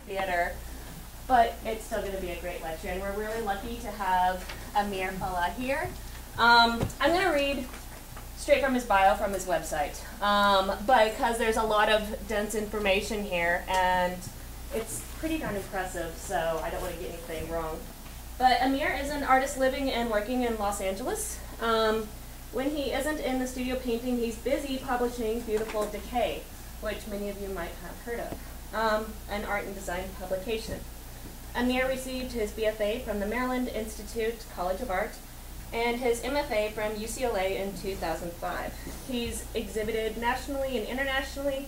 theater, but it's still going to be a great lecture, and we're really lucky to have Amir Fallah here. I'm going to read straight from his bio from his website, because there's a lot of dense information here, and it's pretty darn impressive, so I don't want to get anything wrong. But Amir is an artist living and working in Los Angeles. When he isn't in the studio painting, he's busy publishing Beautiful Decay, which many of you might have heard of, an art and design publication. Amir received his BFA from the Maryland Institute College of Art and his MFA from UCLA in 2005. He's exhibited nationally and internationally.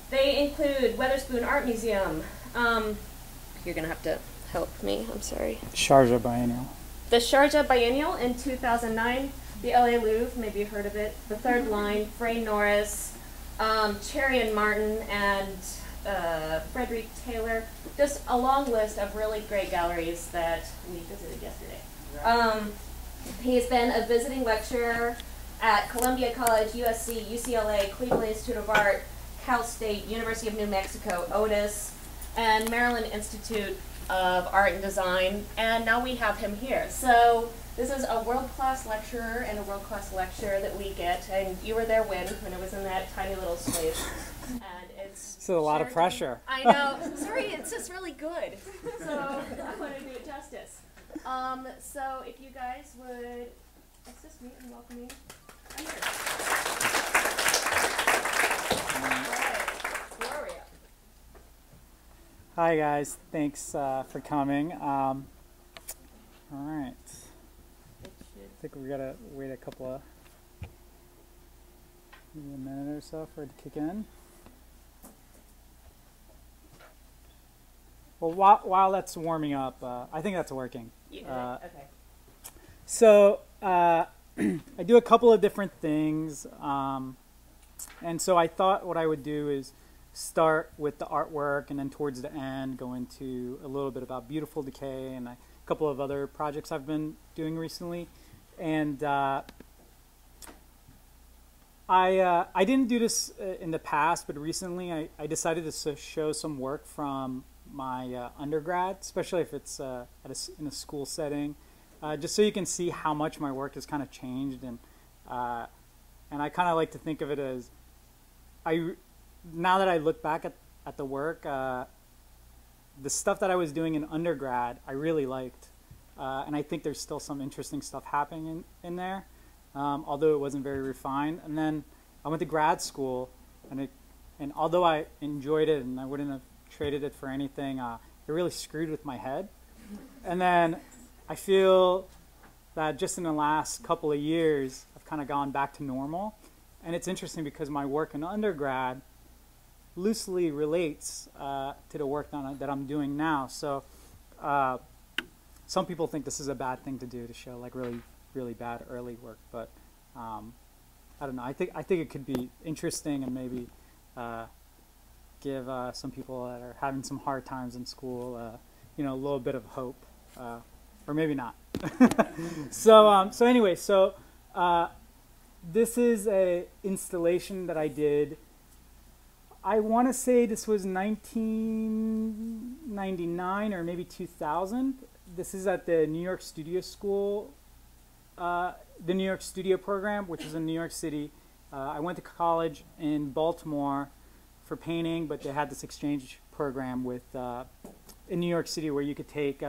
They include Weatherspoon Art Museum. You're going to have to help me, I'm sorry. Sharjah Biennial. The Sharjah Biennial in 2009, the LA Louvre, maybe you've heard of it, the Third Line, Frey Norris, Cherry and Martin, and Frederick Taylor. Just a long list of really great galleries that we visited yesterday. He's been a visiting lecturer at Columbia College, USC, UCLA, Cleveland Institute of Art, Cal State, University of New Mexico, Otis, and Maryland Institute of Art and Design, and now we have him here. So this is a world-class lecturer and a world-class lecture that we get, and you were there when it was in that tiny little space. And it's a lot of pressure. I know. Sorry, it's just really good. So I want to do it justice. So if you guys would assist me in welcoming Amir. Hi guys, thanks for coming. All right, I think we gotta wait a minute or so for it to kick in. Well, while that's warming up, I think that's working. Yeah, okay. So I do a couple of different things, and so I thought what I would do is start with the artwork, and then towards the end go into a little bit about Beautiful Decay and a couple of other projects I've been doing recently. And I didn't do this in the past, but recently I decided to show some work from my undergrad, especially if it's in a school setting, just so you can see how much my work has kind of changed. And I kind of like to think of it as now that I look back at the work, the stuff that I was doing in undergrad, I really liked. And I think there's still some interesting stuff happening in there, although it wasn't very refined. And then I went to grad school, and although I enjoyed it and I wouldn't have traded it for anything, it really screwed with my head. And then I feel that just in the last couple of years, I've kind of gone back to normal. And it's interesting because my work in undergrad loosely relates to the work that I'm doing now. So some people think this is a bad thing to do, to show like really, really bad early work. But I don't know. I think it could be interesting and maybe give some people that are having some hard times in school, a little bit of hope, or maybe not. So anyway, this is a installation that I did. I want to say this was 1999 or maybe 2000. This is at the New York Studio School, the New York Studio Program, which is in New York City. I went to college in Baltimore for painting, but they had this exchange program in New York City where you could take,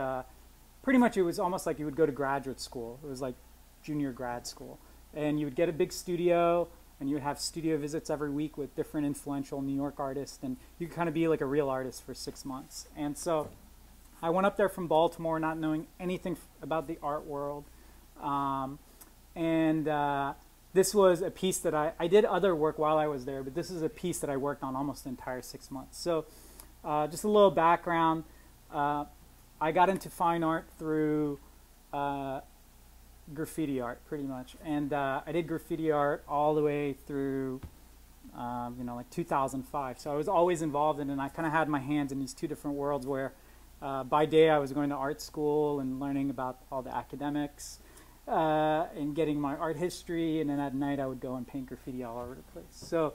pretty much it was almost like you would go to graduate school. It was like junior grad school. And you would get a big studio, and you would have studio visits every week with different influential New York artists, and you could kind of be like a real artist for 6 months. And so I went up there from Baltimore not knowing anything about the art world. This was a piece that I did other work while I was there, but this is a piece that I worked on almost the entire 6 months. So just a little background. I got into fine art through graffiti art, pretty much. And I did graffiti art all the way through, like 2005. So I was always involved in it, and I kind of had my hands in these two different worlds where by day I was going to art school and learning about all the academics and getting my art history, and then at night I would go and paint graffiti all over the place. So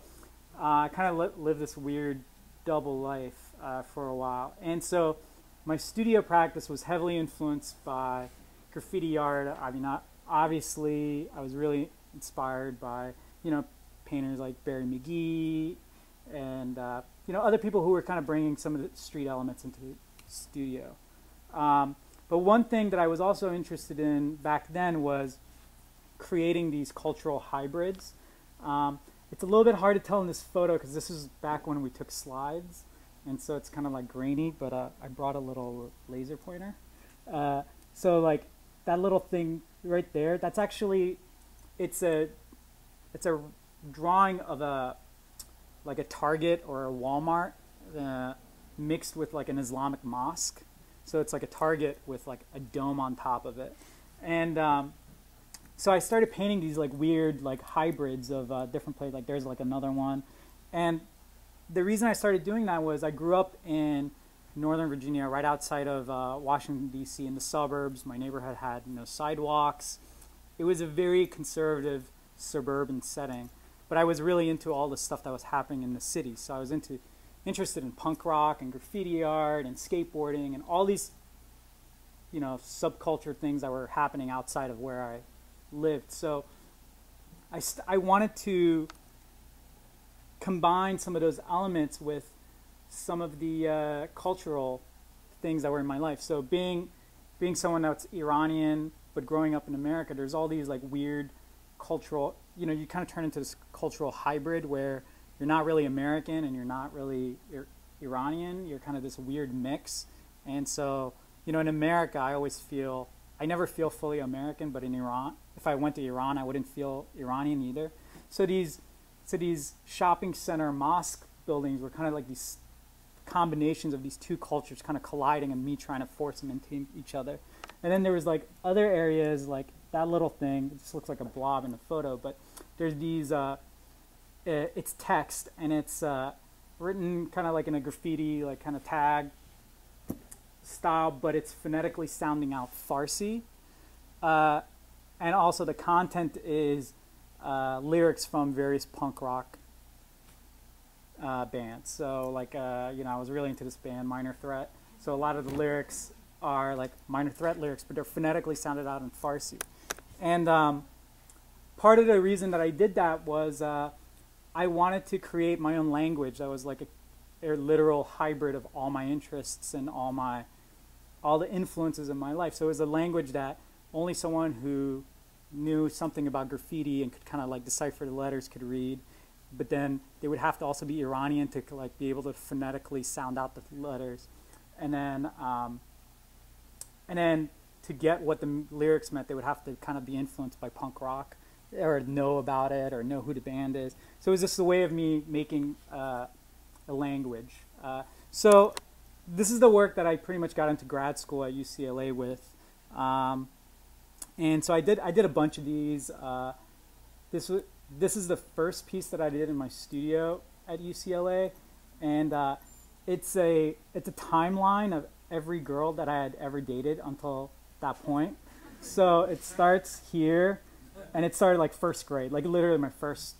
I kind of lived this weird double life for a while. And so my studio practice was heavily influenced by graffiti art. I mean, obviously, I was really inspired by, you know, painters like Barry McGee and, you know, other people who were kind of bringing some of the street elements into the studio. But one thing that I was also interested in back then was creating these cultural hybrids. It's a little bit hard to tell in this photo because this is back when we took slides, and so it's kind of like grainy, but I brought a little laser pointer. So like that little thing right there, that's actually, it's a drawing of like a Target or a Walmart mixed with like an Islamic mosque. So it's like a Target with like a dome on top of it. And so I started painting these like weird like hybrids of different places. Like there's like another one. And the reason I started doing that was I grew up in Northern Virginia, right outside of Washington, D.C., in the suburbs. My neighborhood had no sidewalks. It was a very conservative suburban setting. But I was really into all the stuff that was happening in the city. So I was interested in punk rock and graffiti art and skateboarding and all these, you know, subculture things that were happening outside of where I lived. So I wanted to combine some of those elements with some of the cultural things that were in my life. So being someone that's Iranian but growing up in America, there's all these like weird cultural, you know, you kind of turn into this cultural hybrid where you're not really American and you're not really Iranian. You're kind of this weird mix. And so, you know, in America, I never feel fully American, but in Iran, if I went to Iran, I wouldn't feel Iranian either. So these shopping center mosque buildings were kind of like these combinations of these two cultures kind of colliding and me trying to force them into each other. And then there was like other areas like that little thing. It just looks like a blob in the photo, but there's these, it's text and it's written kind of like in a graffiti, like kind of tag style, but it's phonetically sounding out Farsi. And also the content is lyrics from various punk rock bands. So like, you know, I was really into this band, Minor Threat. So a lot of the lyrics are like Minor Threat lyrics, but they're phonetically sounded out in Farsi. And part of the reason that I did that was I wanted to create my own language that was like a literal hybrid of all my interests and all the influences in my life. So it was a language that only someone who knew something about graffiti and could kind of like decipher the letters could read. But then they would have to also be Iranian to like be able to phonetically sound out the letters. And then to get what the lyrics meant, they would have to kind of be influenced by punk rock or know about it or know who the band is. So it was just a way of me making a language. So this is the work that I pretty much got into grad school at UCLA with. And so I did a bunch of these. This is the first piece that I did in my studio at UCLA, and it's a timeline of every girl that I had ever dated until that point. So it starts here, and it started like first grade, like literally my first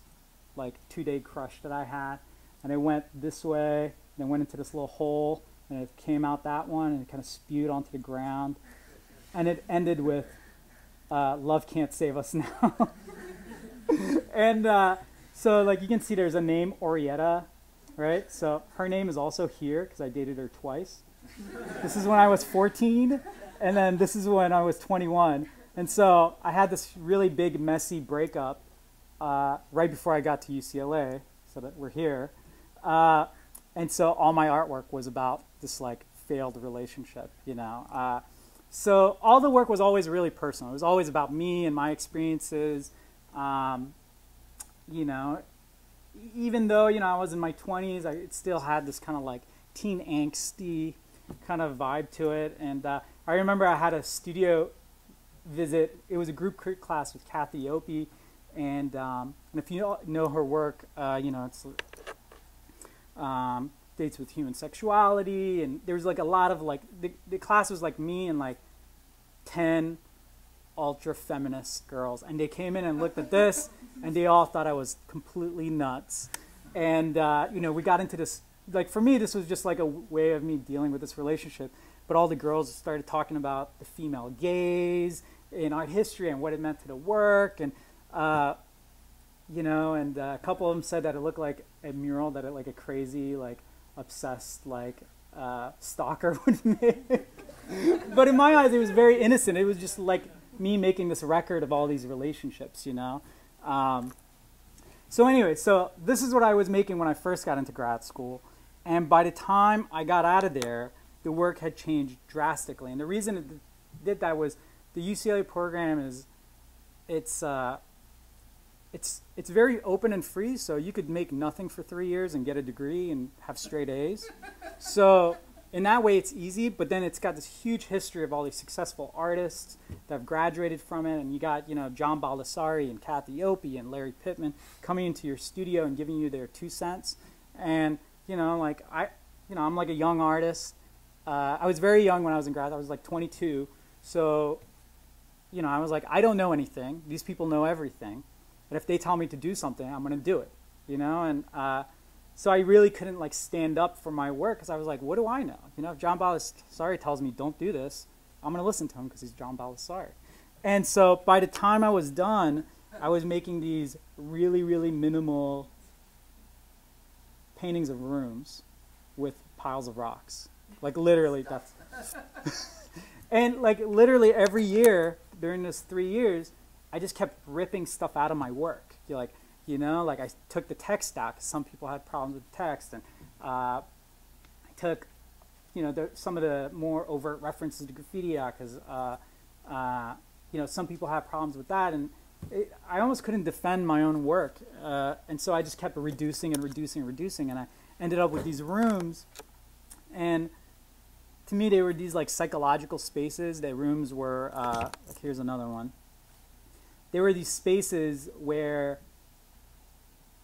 like 2-day crush that I had, and it went this way, and it went into this little hole, and it came out that one, and it kind of spewed onto the ground, and it ended with "Love Can't Save Us Now." And so like you can see there's a name, Orietta, right? So her name is also here because I dated her twice. This is when I was 14, and then this is when I was 21. And so I had this really big, messy breakup right before I got to UCLA, so that we're here. And so all my artwork was about this like failed relationship, you know. So all the work was always really personal. It was always about me and my experiences. You know, even though, you know, I was in my 20s, it still had this kind of like teen angsty kind of vibe to it. And I remember I had a studio visit. It was a group class with Kathy Opie. And if you know her work, you know, it's dates with human sexuality. And there was like a lot of like, the class was like me and like 10 ultra feminist girls, and they came in and looked at this and they all thought I was completely nuts. And you know, we got into this like for me, this was just like a way of me dealing with this relationship. But all the girls started talking about the female gaze in art history and what it meant to the work, and you know, and a couple of them said that it looked like a mural that like a crazy, like obsessed, like stalker would make. But in my eyes, it was very innocent. It was just like me making this record of all these relationships, you know. So anyway, so this is what I was making when I first got into grad school, and by the time I got out of there, the work had changed drastically. And the reason it did that was the UCLA program is it's very open and free, so you could make nothing for 3 years and get a degree and have straight A's. So in that way, it's easy, but then it's got this huge history of all these successful artists that have graduated from it, and you got, you know, John Baldessari and Kathy Opie and Larry Pittman coming into your studio and giving you their 2 cents. And, you know, like I'm like a young artist. I was very young when I was in grad. I was like 22. So, you know, I was like, I don't know anything. These people know everything. And if they tell me to do something, I'm going to do it, you know? And so I really couldn't like stand up for my work because I was like, what do I know? You know, if John Baldessari tells me don't do this, I'm going to listen to him because he's John Baldessari. And so by the time I was done, I was making these really, really minimal paintings of rooms with piles of rocks. Like literally, that's... And like literally every year during those 3 years, I just kept ripping stuff out of my work. You're like, you know, like I took the text out because some people had problems with text, and I took, you know, some of the more overt references to graffiti out because, you know, some people had problems with that, and I almost couldn't defend my own work, and so I just kept reducing and reducing and reducing, and I ended up with these rooms, and to me they were these like psychological spaces. The rooms were, like here's another one. There were these spaces where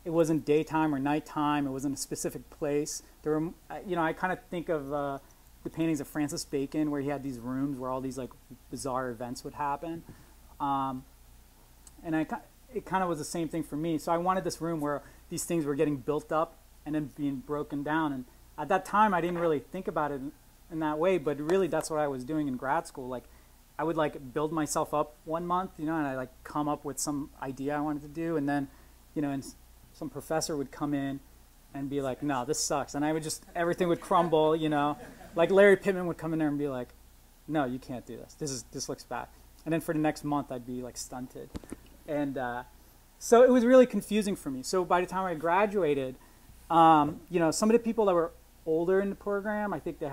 it wasn't daytime or nighttime. It wasn't a specific place. There were, you know, I kind of think of the paintings of Francis Bacon, where he had these rooms where all these like bizarre events would happen, and it kind of was the same thing for me. So I wanted this room where these things were getting built up and then being broken down. And at that time, I didn't really think about it in that way, but really that's what I was doing in grad school. Like, I would like build myself up 1 month, you know, and I like come up with some idea I wanted to do, and then, you know, and some professor would come in and be like, no, this sucks. And I would just, everything would crumble, you know. Like Larry Pittman would come in there and be like, no, you can't do this. This looks bad. And then for the next month, I'd be like stunted. And so it was really confusing for me. So by the time I graduated, you know, some of the people that were older in the program, I think they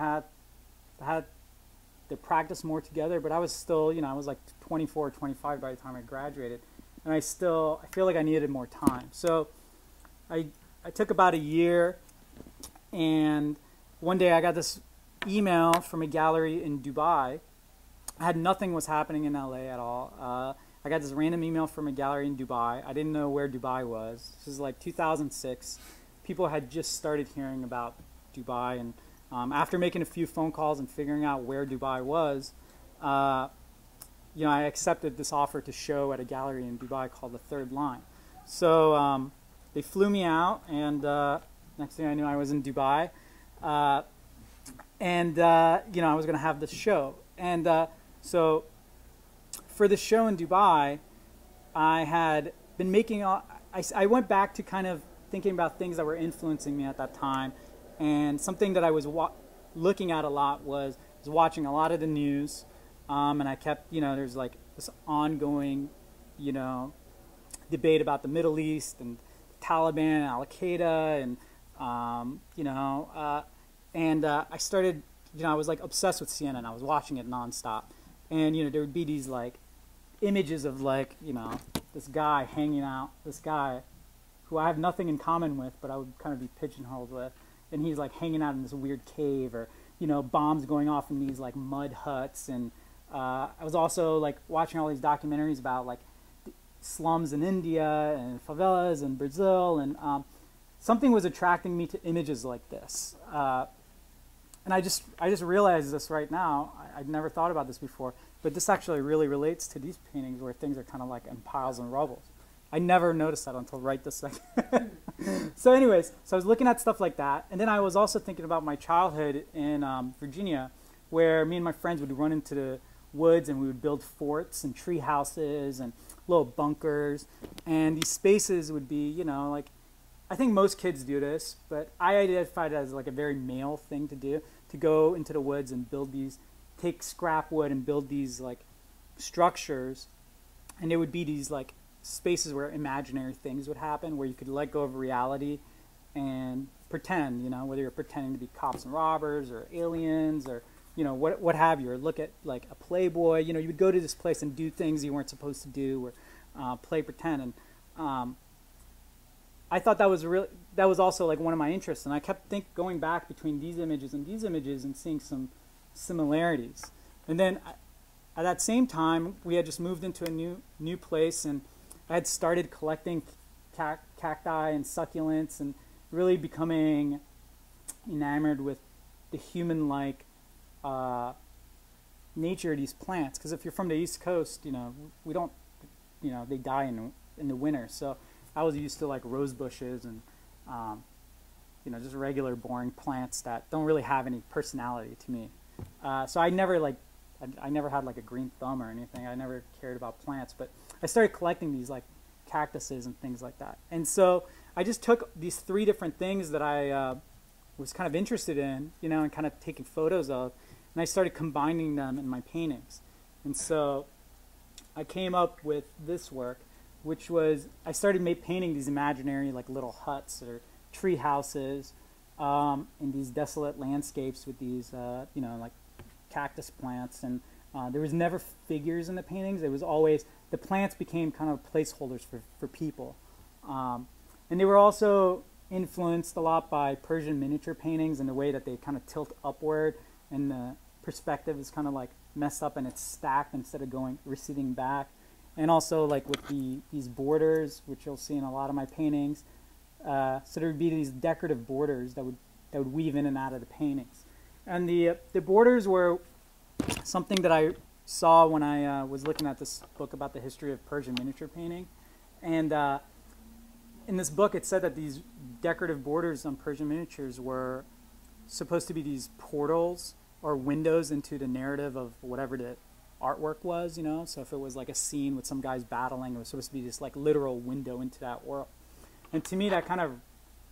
practiced more together, but I was still, you know, I was like 24 or 25 by the time I graduated. And I feel like I needed more time. So I took about a year, and one day I got this email from a gallery in Dubai. I had nothing was happening in LA at all. I got this random email from a gallery in Dubai. I didn't know where Dubai was. This is like 2006. People had just started hearing about Dubai, and after making a few phone calls and figuring out where Dubai was, you know, I accepted this offer to show at a gallery in Dubai called The Third Line. So they flew me out, and next thing I knew, I was in Dubai, and you know, I was going to have this show. And so for the show in Dubai, I had been making. I went back to kind of thinking about things that were influencing me at that time, and something that I was looking at a lot was watching a lot of the news. And I kept, you know, there's like this ongoing, you know, debate about the Middle East and the Taliban and Al-Qaeda, and, you know, and I started, you know, I was like obsessed with CNN. I was watching it nonstop. And, you know, there would be these like images of like, you know, this guy hanging out, this guy who I have nothing in common with, but I would kind of be pigeonholed with. And he's like hanging out in this weird cave, or, you know, bombs going off in these like mud huts. And I was also like watching all these documentaries about like slums in India and favelas in Brazil, and something was attracting me to images like this. And I just realized this right now. I'd never thought about this before, but this actually really relates to these paintings where things are kind of like in piles and rubble. I never noticed that until right this second. So anyways, so I was looking at stuff like that. And then I was also thinking about my childhood in Virginia, where me and my friends would run into the woods and we would build forts and tree houses and little bunkers. And these spaces would be, you know, like, I think most kids do this, but I identified it as like a very male thing to do, to go into the woods and build these, take scrap wood and build these like structures. And there would be these like spaces where imaginary things would happen, where you could let go of reality and pretend, you know, whether you're pretending to be cops and robbers or aliens or, you know, what have you, or look at like a Playboy. You know, you would go to this place and do things you weren't supposed to do, or play pretend. And I thought that was also like one of my interests, and I kept going back between these images and seeing some similarities. And then at that same time, we had just moved into a new place, and I had started collecting cacti and succulents and really becoming enamored with the human-like nature of these plants. Because if you're from the East Coast, you know, we don't, you know, they die in the winter. So I was used to like rose bushes and, you know, just regular boring plants that don't really have any personality to me. So I never had like a green thumb or anything. I never cared about plants, but I started collecting these like cactuses and things like that. And so I just took these 3 different things that I was kind of interested in, you know, and kind of taking photos of, and I started combining them in my paintings. And so I came up with this work, which was, I started painting these imaginary like little huts or tree houses in these desolate landscapes with these, you know, like cactus plants. And there was never figures in the paintings. It was always, the plants became kind of placeholders for people. And they were also influenced a lot by Persian miniature paintings and the way that they kind of tilt upward, and the perspective is kind of like messed up and it's stacked instead of receding back. And also like with these borders, which you'll see in a lot of my paintings. So there would be these decorative borders that would weave in and out of the paintings. And the borders were something that I saw when I was looking at this book about the history of Persian miniature painting. And in this book, it said that these decorative borders on Persian miniatures were supposed to be these portals or windows into the narrative of whatever the artwork was, you know. So if it was like a scene with some guys battling, it was supposed to be this like literal window into that world. And to me, that kind of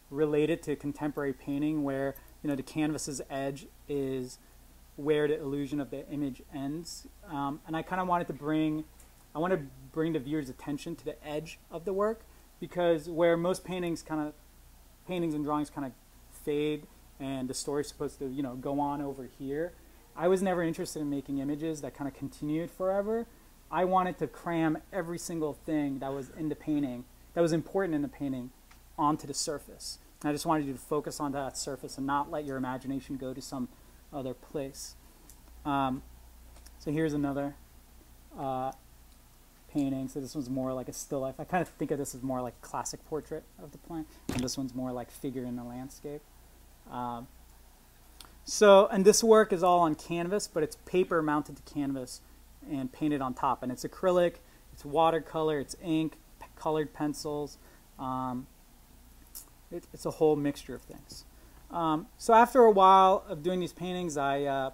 related to contemporary painting, where, you know, the canvas's edge is where the illusion of the image ends. And I kind of wanted to bring the viewer's attention to the edge of the work, because where most paintings and drawings kind of fade and the story's supposed to, you know, go on over here, I was never interested in making images that kind of continued forever. I wanted to cram every single thing that was in the painting, that was important in the painting, onto the surface. And I just wanted you to focus on that surface and not let your imagination go to some other place. So here's another painting. So this one's more like a still life. I kind of think of this as more like a classic portrait of the plant, and this one's more like figure in the landscape. And this work is all on canvas, but it's paper mounted to canvas and painted on top. And it's acrylic, it's watercolor, it's ink, colored pencils. It's a whole mixture of things. So after a while of doing these paintings, I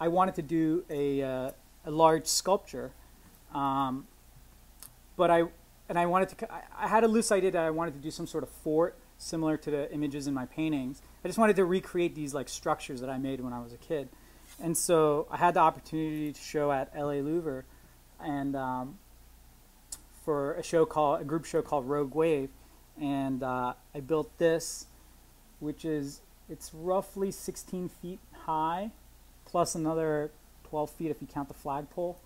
wanted to do a large sculpture, but I had a loose idea that I wanted to do some sort of fort similar to the images in my paintings. I just wanted to recreate these like structures that I made when I was a kid. And so I had the opportunity to show at LA Louvre, and for a group show called Rogue Wave, and I built this, which it's roughly 16 feet high, plus another 12 feet if you count the flagpole.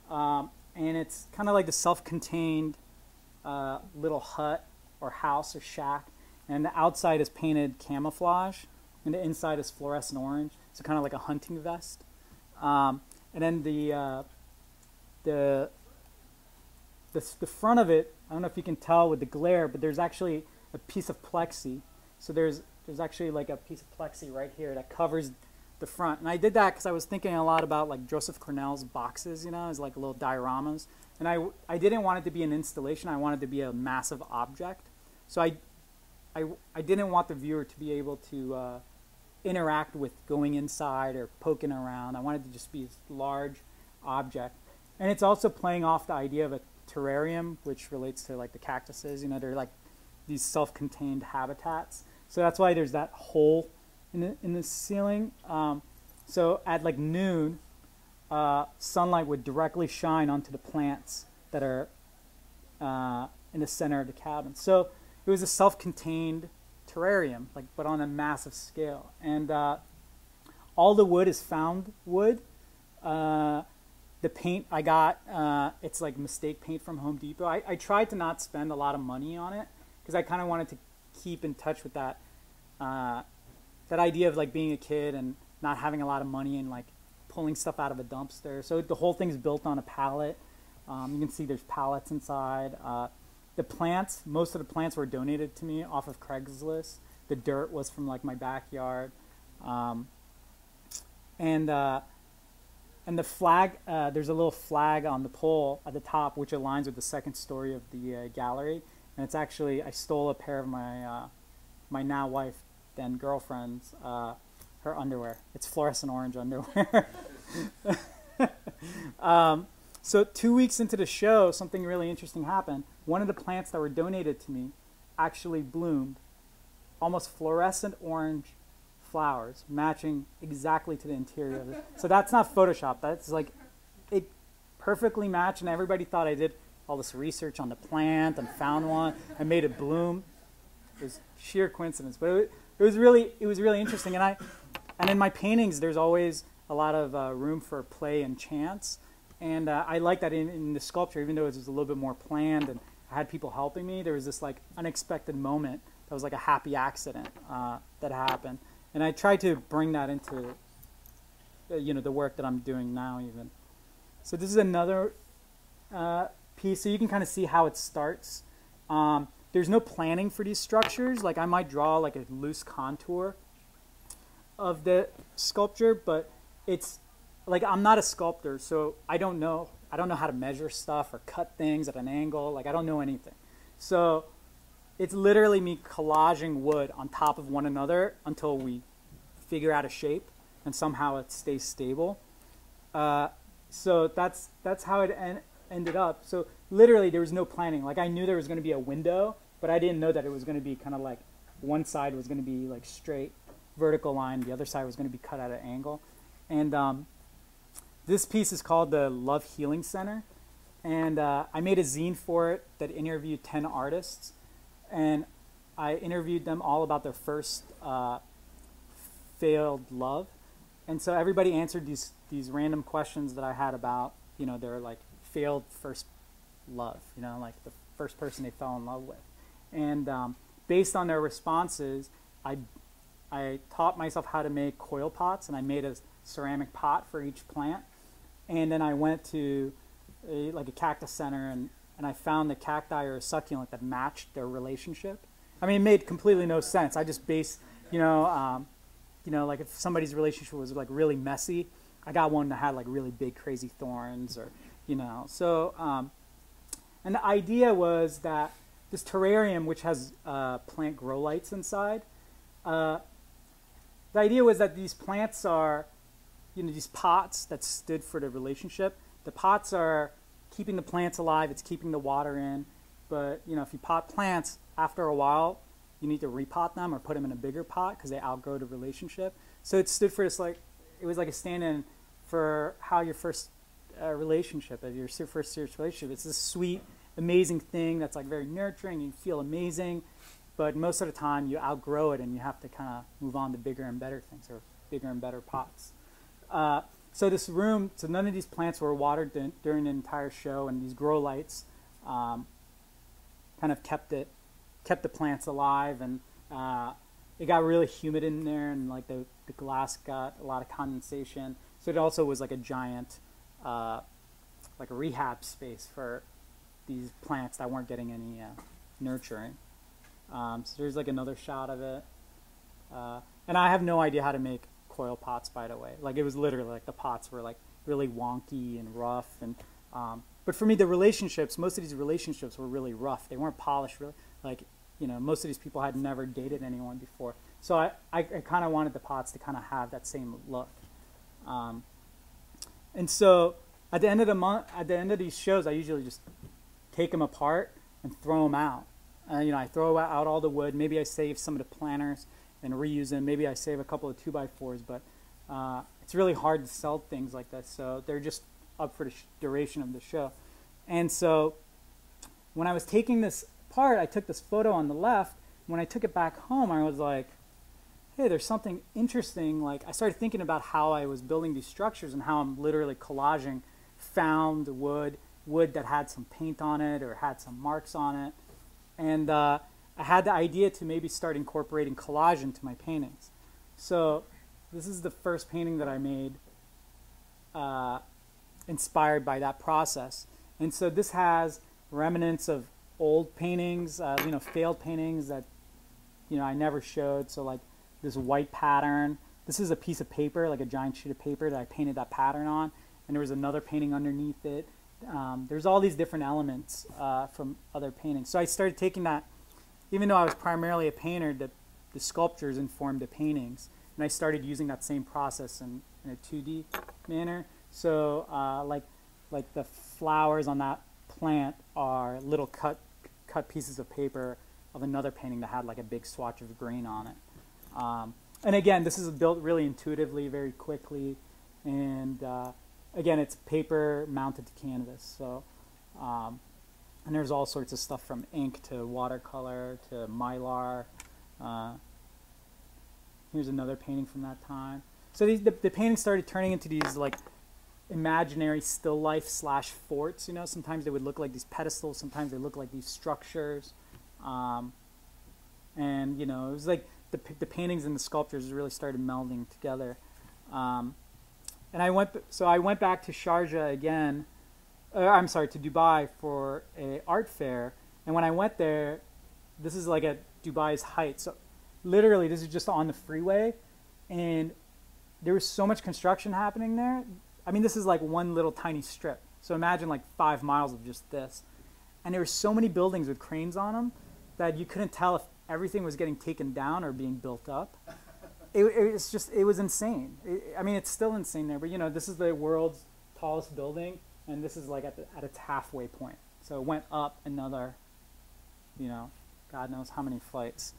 And it's kind of like the self-contained little hut or house or shack. And the outside is painted camouflage, and the inside is fluorescent orange, so kind of like a hunting vest. And then the front of it, I don't know if you can tell with the glare, but there's actually a piece of plexi. So there's actually like a piece of plexi right here that covers the front. And I did that because I was thinking a lot about like Joseph Cornell's boxes, you know, as like little dioramas. And I didn't want it to be an installation. I wanted it to be a massive object. So I didn't want the viewer to be able to interact with going inside or poking around. I wanted it to just be this large object. And it's also playing off the idea of a terrarium, which relates to like the cactuses. You know, they're like these self-contained habitats. So that's why there's that hole in the ceiling. So at like noon, sunlight would directly shine onto the plants that are in the center of the cabin. So it was a self-contained terrarium, like, but on a massive scale. And all the wood is found wood. The paint I got, it's like mistake paint from Home Depot. I tried to not spend a lot of money on it because I kind of wanted to keep in touch with that that idea of like being a kid and not having a lot of money and like pulling stuff out of a dumpster. So the whole thing's built on a pallet. You can see there's pallets inside. The plants, most of the plants were donated to me off of Craigslist. The dirt was from like my backyard. And the flag, there's a little flag on the pole at the top which aligns with the second story of the gallery. And it's actually, I stole a pair of my my now wife, then girlfriend's, her underwear. It's fluorescent orange underwear. So 2 weeks into the show, something really interesting happened. One of the plants that were donated to me actually bloomed almost fluorescent orange flowers, matching exactly to the interior of it. So that's not Photoshop. That's like, it perfectly matched, and everybody thought I did all this research on the plant and found one. I made it bloom. It was sheer coincidence, but it was really interesting. And in my paintings, there's always a lot of room for play and chance. And I like that in the sculpture, even though it was a little bit more planned and I had people helping me, there was this like unexpected moment that was like a happy accident that happened. And I tried to bring that into the work that I'm doing now even. So this is another piece. So you can kind of see how it starts. There's no planning for these structures. Like I might draw like a loose contour of the sculpture, but it's like I'm not a sculptor, so I don't know how to measure stuff or cut things at an angle. Like I don't know anything. So it's literally me collaging wood on top of one another until we figure out a shape and somehow it stays stable. So that's how it ended up. So literally there was no planning. Like I knew there was going to be a window, but I didn't know that it was going to be kind of like one side was going to be like straight vertical line, the other side was going to be cut at an angle. And this piece is called the Love Healing Center, and I made a zine for it that interviewed 10 artists, and I interviewed them all about their first failed love. And so everybody answered these random questions that I had about their like failed first love, like the first person they fell in love with. And based on their responses, I taught myself how to make coil pots, and I made a ceramic pot for each plant. And then I went to a cactus center, and I found the cacti or a succulent that matched their relationship. I mean, it made completely no sense. I just based, like if somebody's relationship was like really messy, I got one that had like really big crazy thorns, or So, and the idea was that this terrarium, which has plant grow lights inside, the idea was that these plants are, these pots that stood for the relationship. The pots are keeping the plants alive. It's keeping the water in. But, if you pot plants, after a while, you need to repot them or put them in a bigger pot because they outgrow the relationship. So it stood for this, like, it was like a stand-in for how your first relationship, your first serious relationship. It's this sweet, amazing thing that's like very nurturing. You feel amazing. But most of the time, you outgrow it and you have to kind of move on to bigger and better things or bigger and better pots. So this room, so none of these plants were watered during the entire show, and these grow lights kind of kept the plants alive, and it got really humid in there, and like the glass got a lot of condensation. So it also was like a giant, like a rehab space for these plants that weren't getting any nurturing. So there's like another shot of it, and I have no idea how to make coil pots, by the way. Like it was literally like the pots were like really wonky and rough, and But for me, the relationships, most of these relationships were really rough. They weren't polished, really. Like, you know, most of these people had never dated anyone before. So I kind of wanted the pots to kind of have that same look. And so at the end of the month, at the end of these shows, I usually just take them apart and throw them out. You know, I throw out all the wood. Maybe I save some of the planters and reuse them. Maybe I save a couple of 2x4s, but it's really hard to sell things like that. So they're just up for the duration of the show. And so when I was taking this apart, I took this photo on the left. When I took it back home, I was like, hey, there's something interesting. Like, I started thinking about how I was building these structures and how I'm literally collaging found wood that had some paint on it or had some marks on it. And I had the idea to maybe start incorporating collage into my paintings. So this is the first painting that I made inspired by that process. And so this has remnants of old paintings, you know, failed paintings that, you know, I never showed. So like this white pattern. This is a piece of paper, like a giant sheet of paper that I painted that pattern on. And there was another painting underneath it. There's all these different elements from other paintings. So I started taking that, even though I was primarily a painter, the sculptures informed the paintings. And I started using that same process in a 2D manner. So like the flowers on that plant are little cut pieces of paper of another painting that had like a big swatch of green on it. And again, this is built really intuitively, very quickly. And again, it's paper mounted to canvas. So, and there's all sorts of stuff from ink to watercolor to mylar. Here's another painting from that time. So the paintings started turning into these like imaginary still life / forts. You know, sometimes they would look like these pedestals. Sometimes they look like these structures. And you know, it was like the paintings and the sculptures really started melding together. And I went back to Sharjah again. I'm sorry, to Dubai for a art fair. And when I went there, this is like at Dubai's height. So literally, this is just on the freeway, and there was so much construction happening there. I mean, this is like one little tiny strip. So imagine like 5 miles of just this. And there were so many buildings with cranes on them that you couldn't tell if everything was getting taken down or being built up. It was insane. I mean, it's still insane there, but you know, this is the world's tallest building, and this is like at its halfway point. So it went up another, you know, God knows how many flights.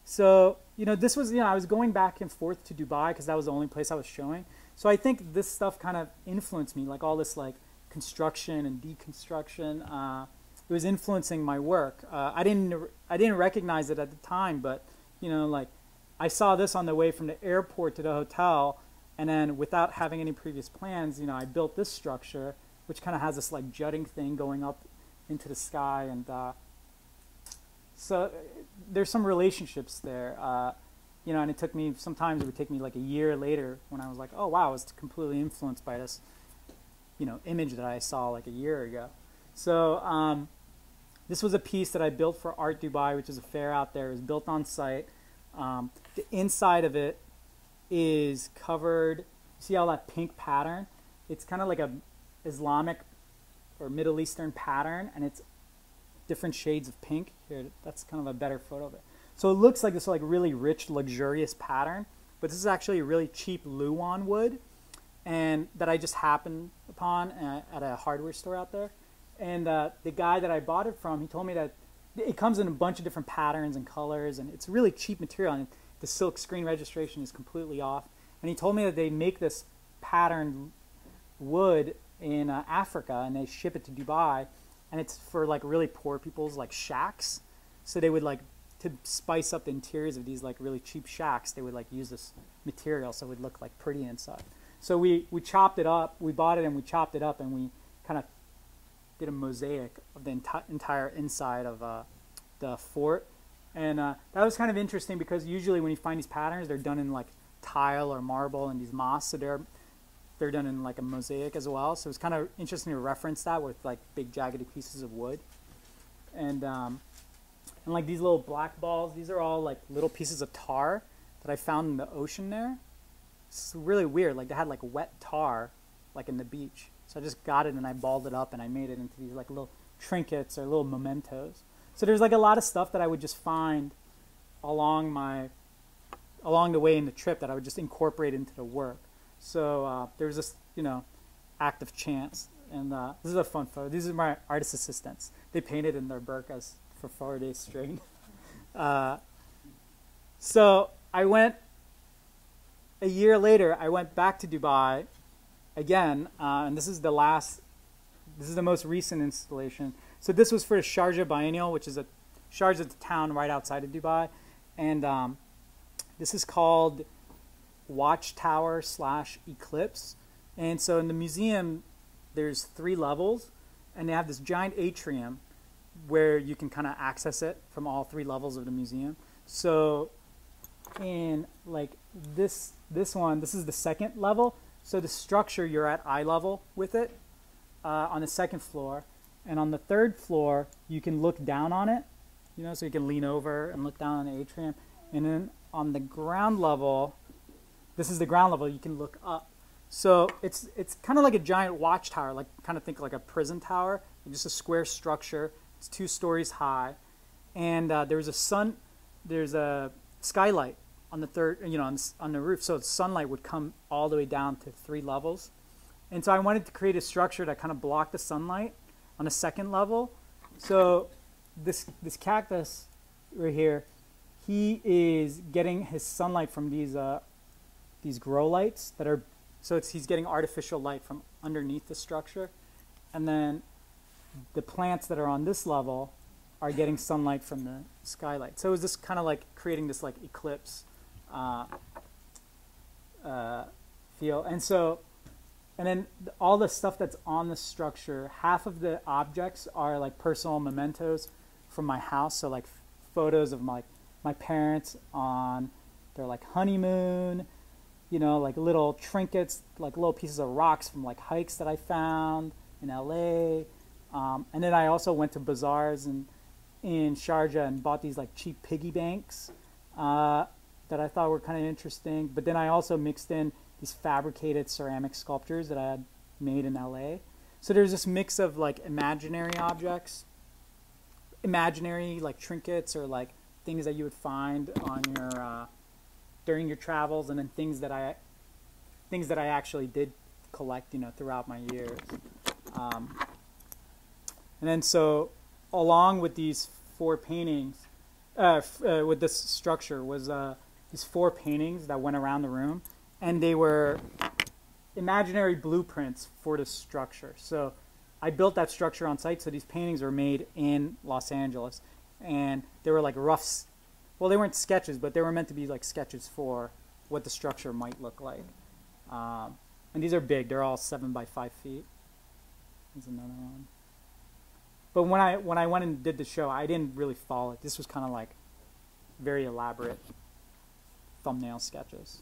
So, you know, this was, you know, I was going back and forth to Dubai because that was the only place I was showing. So I think this stuff kind of influenced me, like all this like construction and deconstruction. It was influencing my work. I didn't recognize it at the time, but you know, like I saw this on the way from the airport to the hotel, and then without having any previous plans, you know, I built this structure, which kind of has this like jutting thing going up into the sky, and so there's some relationships there. You know, and it took me, sometimes it would take me like a year later when I was like, oh wow, I was completely influenced by this, you know, image that I saw like a year ago. So this was a piece that I built for Art Dubai, which is a fair out there. It was built on site. The inside of it is covered, see all that pink pattern? It's kind of like a Islamic or Middle Eastern pattern, and it's different shades of pink. Here, that's kind of a better photo of it. So it looks like this like really rich, luxurious pattern, but this is actually a really cheap Luan wood, and that I just happened upon at a hardware store out there. And the guy that I bought it from, he told me that it comes in a bunch of different patterns and colors, and it's really cheap material, and the silk screen registration is completely off. And he told me that they make this patterned wood in Africa, and they ship it to Dubai, and it's for like really poor people's like shacks. So they would like, to spice up the interiors of these like really cheap shacks, they would like use this material so it would look like pretty inside. So we chopped it up, we bought it and we chopped it up, and we kind of did a mosaic of the entire inside of the fort. And that was kind of interesting because usually when you find these patterns, they're done in like tile or marble and these mosques, so they're done in like a mosaic as well. So it's kind of interesting to reference that with like big jaggedy pieces of wood. And like these little black balls, these are all like little pieces of tar that I found in the ocean there. It's really weird. Like they had like wet tar like in the beach. So I just got it and I balled it up and I made it into these like little trinkets or little mementos. So there's like a lot of stuff that I would just find along the way in the trip that I would just incorporate into the work. So there's this, act of chance. And this is a fun photo. These are my artist assistants. They painted in their burqas for 4 days straight. So I went, a year later, I went back to Dubai again, and this is the most recent installation. So this was for the Sharjah Biennial, which is Sharjah is a town right outside of Dubai. And this is called Watchtower /Eclipse. And so in the museum, there's 3 levels, and they have this giant atrium where you can kind of access it from all 3 levels of the museum. So in like this one, this is the 2nd level. So the structure, you're at eye level with it on the 2nd floor. And on the 3rd floor, you can look down on it, so you can lean over and look down on the atrium. And then on the ground level, this is the ground level, you can look up. So it's kind of like a giant watchtower, like kind of think like a prison tower, just a square structure. It's 2 stories high, and there's a skylight on the 3rd, on the roof. So the sunlight would come all the way down to 3 levels, and so I wanted to create a structure that kind of blocked the sunlight on the 2nd level. So this cactus right here, he is getting his sunlight from these grow lights that are. So he's getting artificial light from underneath the structure. And then the plants that are on this level are getting sunlight from the skylight. So it was just kind of like creating this like eclipse feel. And then all the stuff that's on the structure, half of the objects are like personal mementos from my house. So like photos of my parents on their like honeymoon, like little trinkets, like little pieces of rocks from like hikes that I found in LA. And then I also went to bazaars in Sharjah and bought these like cheap piggy banks that I thought were kind of interesting. But then I also mixed in these fabricated ceramic sculptures that I had made in LA. So there's this mix of like imaginary objects, imaginary like trinkets or like things that you would find on your during your travels, and then things that I actually did collect, throughout my years. And then so along with these 4 paintings, with this structure was these 4 paintings that went around the room, and they were imaginary blueprints for the structure. So I built that structure on site. So these paintings were made in Los Angeles, and they were like rough. Well, they weren't sketches, but they were meant to be like sketches for what the structure might look like. And these are big. They're all 7 by 5 feet. There's another one. But when I went and did the show, I didn't really follow it. This was kind of like very elaborate thumbnail sketches.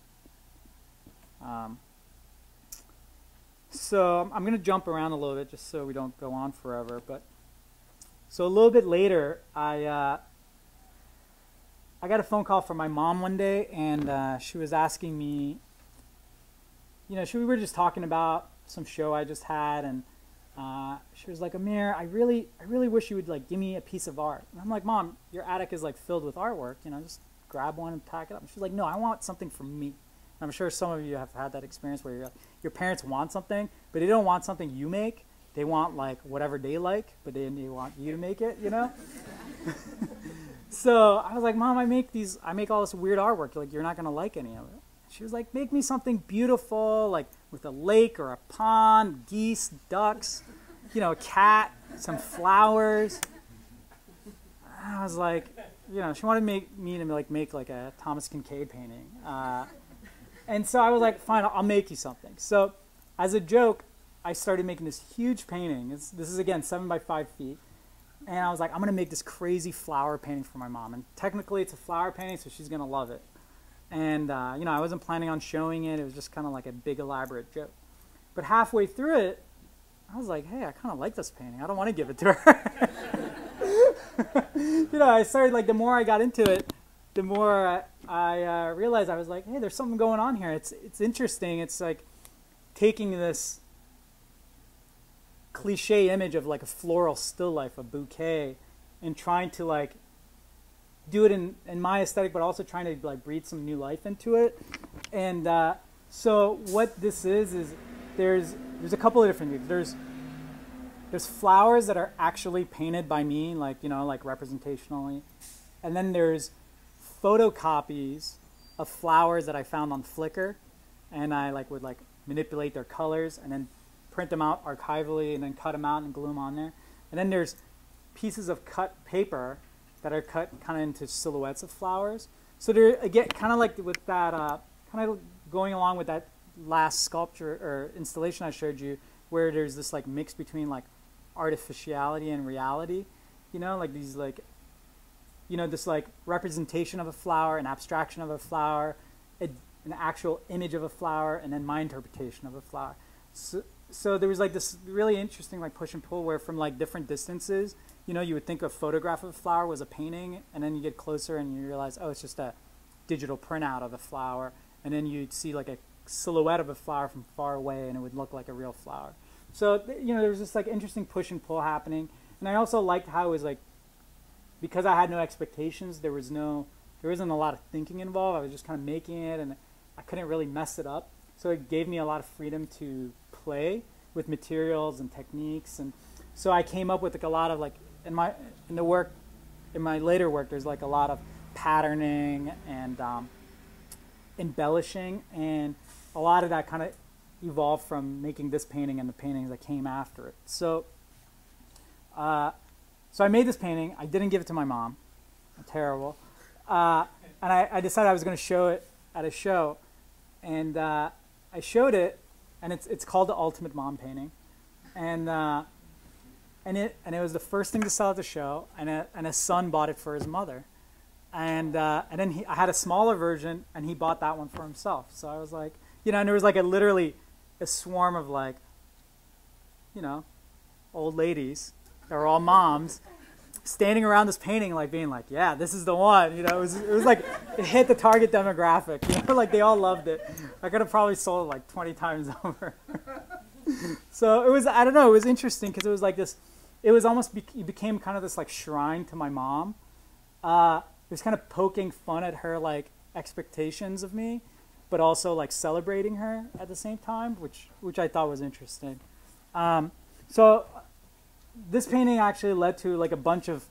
So I'm going to jump around a little bit just so we don't go on forever. But so a little bit later, I got a phone call from my mom one day, and she was asking me, we were just talking about some show I just had, and she was like, Amir, I really wish you would like give me a piece of art. And I'm like, Mom, your attic is like filled with artwork, just grab one and pack it up. And she's like, no, I want something from me. And I'm sure some of you have had that experience where your parents want something, but they don't want something you make. They want like whatever they like, but they want you to make it, So I was like, Mom, I make all this weird artwork. Like, you're not going to like any of it. She was like, make me something beautiful, like with a lake or a pond, geese, ducks, a cat, some flowers. I was like, she wanted me to make like a Thomas Kincaid painting. And so I was like, fine, I'll make you something. So as a joke, I started making this huge painting. This is, again, 7 by 5 feet. And I was like, I'm going to make this crazy flower painting for my mom. And technically it's a flower painting, so she's going to love it. And, I wasn't planning on showing it. It was just kind of like a big elaborate joke. But halfway through it, I was like, hey, I kind of like this painting. I don't want to give it to her. I started, like, the more I got into it, the more I realized I was like, hey, there's something going on here. It's interesting. It's like taking this cliche image of like a floral still life, a bouquet, and trying to like do it in my aesthetic, but also trying to like breathe some new life into it. And so what this is there's a couple of different things. There's flowers that are actually painted by me, like, you know, like representationally. And then there's photocopies of flowers that I found on Flickr, and I like would like manipulate their colors and then print them out archivally and then cut them out and glue them on there. And then there's pieces of cut paper that are cut kind of into silhouettes of flowers. So they're, again, kind of like with that, kind of going along with that last sculpture or installation I showed you, where there's this like mix between like artificiality and reality, you know, like these like, you know, this like representation of a flower, an abstraction of a flower, an actual image of a flower, and then my interpretation of a flower. So there was like this really interesting like push and pull where from like different distances, you know, you would think a photograph of a flower was a painting, and then you get closer and you realize, oh, it's just a digital printout of a flower, and then you'd see like a silhouette of a flower from far away and it would look like a real flower. So, you know, there was this like interesting push and pull happening. And I also liked how it was like, because I had no expectations, there wasn't a lot of thinking involved. I was just kind of making it, and I couldn't really mess it up. So it gave me a lot of freedom to play with materials and techniques. And so I came up with like a lot of like, in my later work, there's like a lot of patterning and embellishing, and a lot of that kind of evolved from making this painting and the paintings that came after it. So so I made this painting. I didn't give it to my mom. I'm terrible. And I decided I was going to show it at a show. And I showed it, and it's called the Ultimate Mom Painting. And it was the first thing to sell at the show, and his son bought it for his mother. And then I had a smaller version, and he bought that one for himself. So I was like, you know, and there was like literally a swarm of like, you know, old ladies. They were all moms standing around this painting, like being like, yeah, this is the one. You know, it was like, it hit the target demographic. You know, like they all loved it. I could have probably sold it like 20 times over. So it was, I don't know, it was interesting because it was like this, it was almost, it became kind of this like shrine to my mom. It was kind of poking fun at her like expectations of me, but also like celebrating her at the same time, which I thought was interesting. So this painting actually led to like a bunch of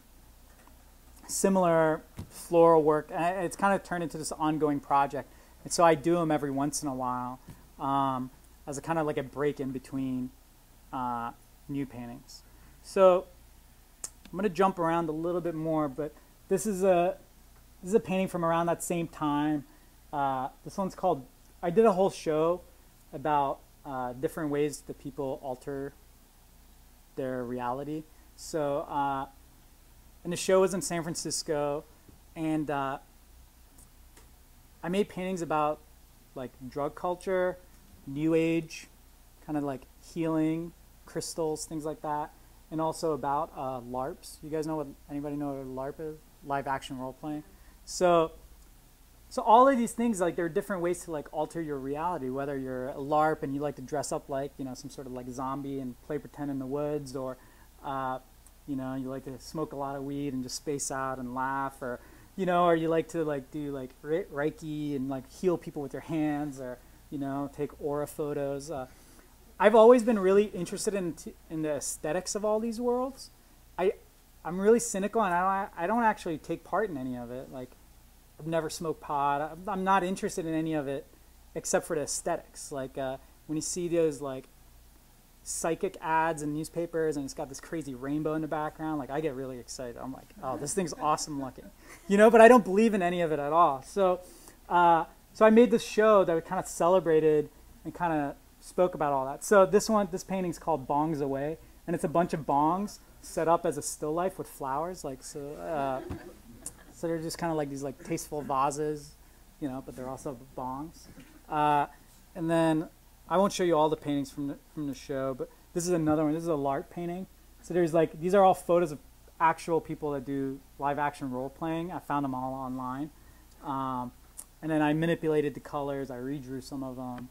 similar floral work, and it's kind of turned into this ongoing project. And so I do them every once in a while as a kind of like a break in between new paintings. So I'm going to jump around a little bit more, but this is a painting from around that same time. This one's called, I did a whole show about different ways that people alter their reality. So, and the show was in San Francisco, and I made paintings about like drug culture, new age, kind of like healing, crystals, things like that, and also about LARPs. You guys know what, anybody know what LARP is? Live action role playing. So all of these things, like there are different ways to like alter your reality, whether you're a LARP and you like to dress up like, you know, some sort of like zombie and play pretend in the woods, or, you know, you like to smoke a lot of weed and just space out and laugh, or, you know, or you like to like do like Reiki and like heal people with your hands, or, you know, take aura photos. I've always been really interested in the aesthetics of all these worlds. I'm really cynical, and I don't actually take part in any of it. Like, I've never smoked pot. I'm not interested in any of it except for the aesthetics. Like when you see those like psychic ads in newspapers and it's got this crazy rainbow in the background, like I get really excited. I'm like, oh, this thing's awesome looking, you know, but I don't believe in any of it at all. So so I made this show that kind of celebrated and kind of spoke about all that. So this painting's called Bongs Away, and it's a bunch of bongs set up as a still life with flowers, like so. So they're just kind of like these like tasteful vases, you know, but they're also bongs. And then I won't show you all the paintings from the show, but this is another one. This is a LARP painting. So there's like, these are all photos of actual people that do live action role playing. I found them all online. And then I manipulated the colors. I redrew some of them.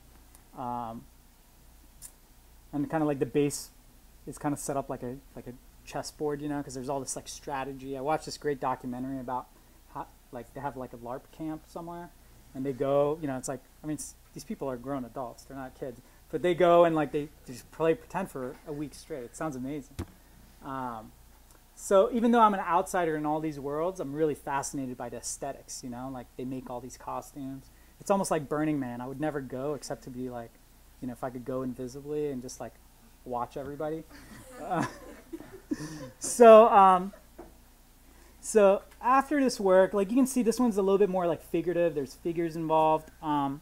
And kind of like the base is kind of set up like a chessboard, you know, because there's all this like strategy. I watched this great documentary about how, like, they have like a LARP camp somewhere, and they go, you know, it's like, I mean, these people are grown adults, they're not kids, but they go and like they just pretend for a week straight. It sounds amazing. So even though I'm an outsider in all these worlds, I'm really fascinated by the aesthetics, you know, like they make all these costumes. It's almost like Burning Man. I would never go except to be like, you know, if I could go invisibly and just like watch everybody. So after this work, like you can see this one's a little bit more like figurative. There's figures involved. I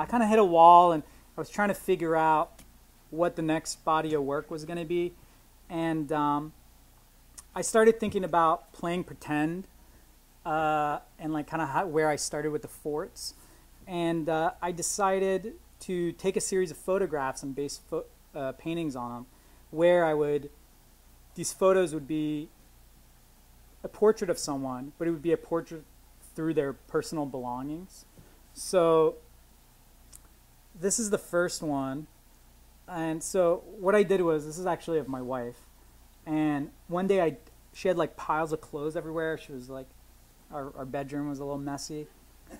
kind of hit a wall and I was trying to figure out what the next body of work was going to be. And I started thinking about playing pretend and like kind of where I started with the forts. And I decided to take a series of photographs and base paintings on them, where these photos would be a portrait of someone, but it would be a portrait through their personal belongings. So this is the first one. And so what I did was, this is actually of my wife. And one day she had like piles of clothes everywhere. She was like, our bedroom was a little messy.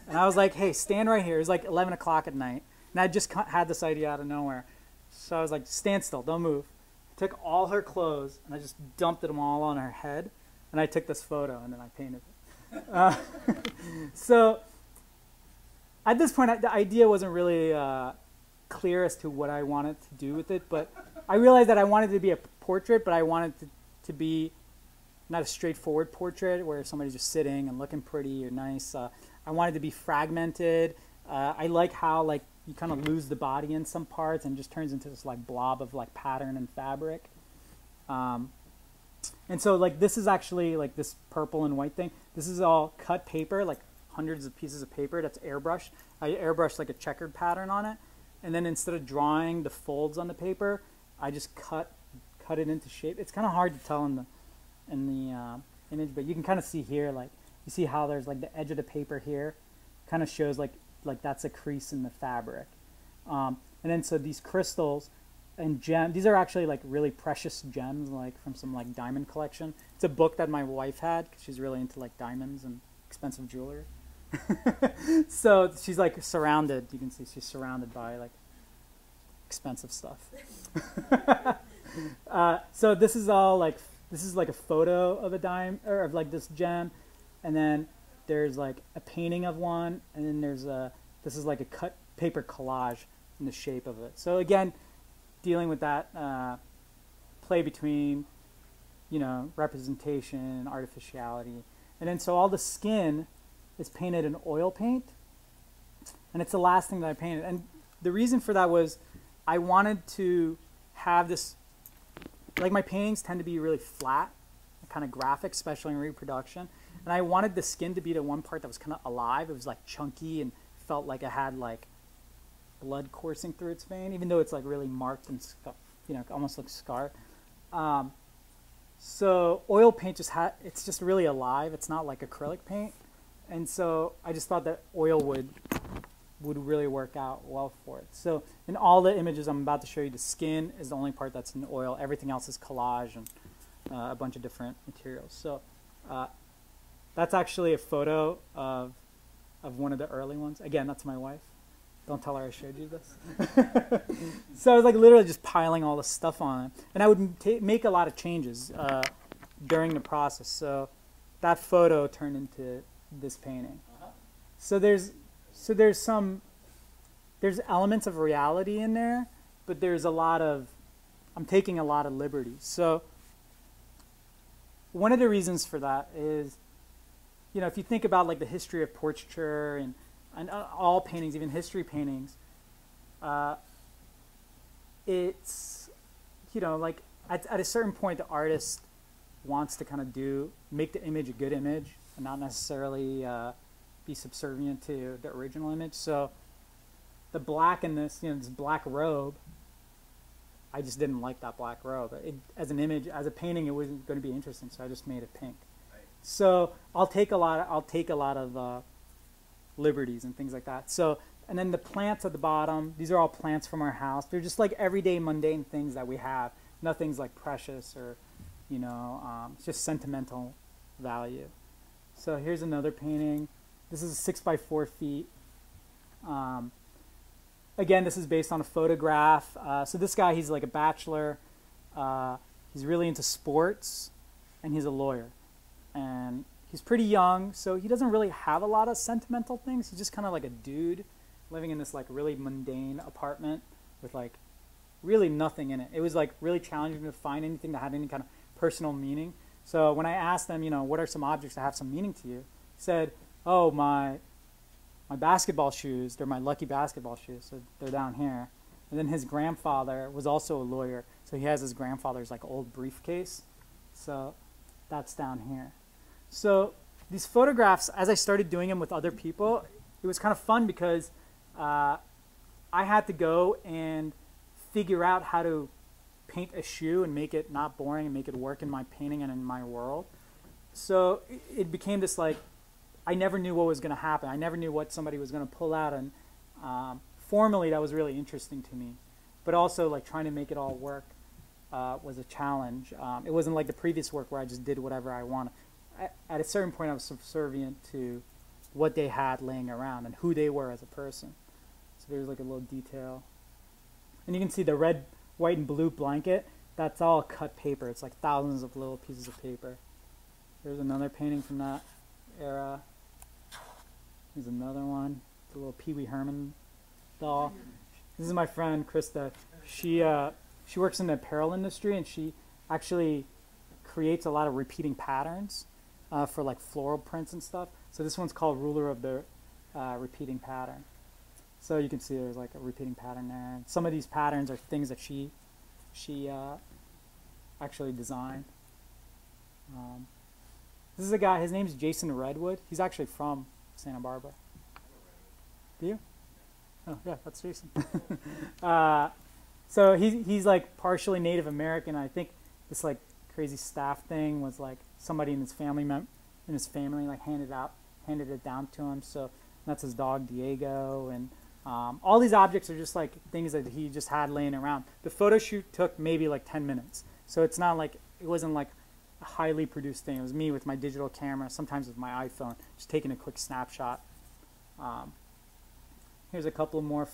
And I was like, hey, stand right here. It was like 11 o'clock at night. And I just had this idea out of nowhere. So I was like, stand still, don't move. I took all her clothes and I just dumped them all on her head. And I took this photo and then I painted it. So at this point, the idea wasn't really clear as to what I wanted to do with it. But I realized that I wanted it to be a portrait, but I wanted it to be not a straightforward portrait where somebody's just sitting and looking pretty or nice. I wanted it to be fragmented. I like how like you kind of lose the body in some parts and just turns into this like blob of like pattern and fabric. And so like this is actually like this purple and white thing. This is all cut paper, like hundreds of pieces of paper that's airbrushed. I airbrushed like a checkered pattern on it. And then instead of drawing the folds on the paper, I just cut it into shape. It's kind of hard to tell in the image, but you can kind of see here, like you see how there's like the edge of the paper here kind of shows like that's a crease in the fabric. And then so these crystals and gems, these are actually like really precious gems, like from some like diamond collection. It's a book that my wife had because she's really into like diamonds and expensive jewelry. So she's like surrounded, you can see she's surrounded by like expensive stuff. So this is all like, this is like a photo of a dime, or of like this gem, and then there's like a painting of one, and then there's this is like a cut paper collage in the shape of it. So again, dealing with that play between, you know, representation and artificiality. And then so all the skin is painted in oil paint, and it's the last thing that I painted. And the reason for that was I wanted to have this, like my paintings tend to be really flat, kind of graphic, especially in reproduction. And I wanted the skin to be the one part that was kind of alive. It was like chunky and felt like it had like blood coursing through its vein, even though it's like really marked and, you know, almost looks scarred. So oil paint it's just really alive. It's not like acrylic paint. And so I just thought that oil would really work out well for it. So in all the images I'm about to show you, the skin is the only part that's in oil. Everything else is collage and a bunch of different materials. So that's actually a photo of one of the early ones. Again, that's my wife. Don't tell her I showed you this. So I was like literally just piling all this stuff on it. And I would make a lot of changes during the process. So that photo turned into this painting. So there's elements of reality in there, but there's I'm taking a lot of liberties. So one of the reasons for that is, you know, if you think about like the history of portraiture and all paintings, even history paintings, it's, you know, like at a certain point the artist wants to kind of make the image a good image and not necessarily be subservient to the original image. So the black in this, you know, this black robe, I just didn't like that black robe. As an image, as a painting, it wasn't going to be interesting, so I just made it pink. Right. So I'll take a lot of liberties and things like that. So, and then the plants at the bottom, these are all plants from our house. They're just like everyday mundane things that we have. nothing's like precious or, you know, it's just sentimental value. So here's another painting. This is 6 by 4 feet. Again, this is based on a photograph. So this guy, he's like a bachelor. He's really into sports, and he's a lawyer. And he's pretty young, so he doesn't really have a lot of sentimental things. He's just kind of like a dude living in this like really mundane apartment with like really nothing in it. It was like really challenging to find anything that had any kind of personal meaning. So when I asked them, you know, what are some objects that have some meaning to you? He said, oh, my basketball shoes, they're my lucky basketball shoes, so they're down here. And then his grandfather was also a lawyer, so he has his grandfather's like old briefcase. So that's down here. So these photographs, as I started doing them with other people, it was kind of fun because I had to go and figure out how to paint a shoe and make it not boring and make it work in my painting and in my world. So it became this like, I never knew what was going to happen. I never knew what somebody was going to pull out, and formally that was really interesting to me. But also like trying to make it all work was a challenge. It wasn't like the previous work where I just did whatever I wanted. At a certain point I was subservient to what they had laying around and who they were as a person. So there's like a little detail. And you can see the red, white, and blue blanket. That's all cut paper. It's like thousands of little pieces of paper. There's another painting from that era. Here's another one. The little Pee Wee Herman doll. This is my friend Krista. She works in the apparel industry, and she actually creates a lot of repeating patterns for like floral prints and stuff. So this one's called Ruler of the Repeating Pattern. So you can see there's like a repeating pattern there. And some of these patterns are things that she actually designed. This is a guy, his name's Jason Redwood. He's actually from Santa Barbara. Do you? Oh, yeah, that's Jason. So he's like partially Native American. I think this like crazy staff thing was like somebody in his family like handed it down to him. So that's his dog Diego, and all these objects are just like things that he just had laying around. The photo shoot took maybe like 10 minutes. So it's not like, it wasn't like a highly produced thing. It was me with my digital camera, sometimes with my iPhone, just taking a quick snapshot. Here's a couple more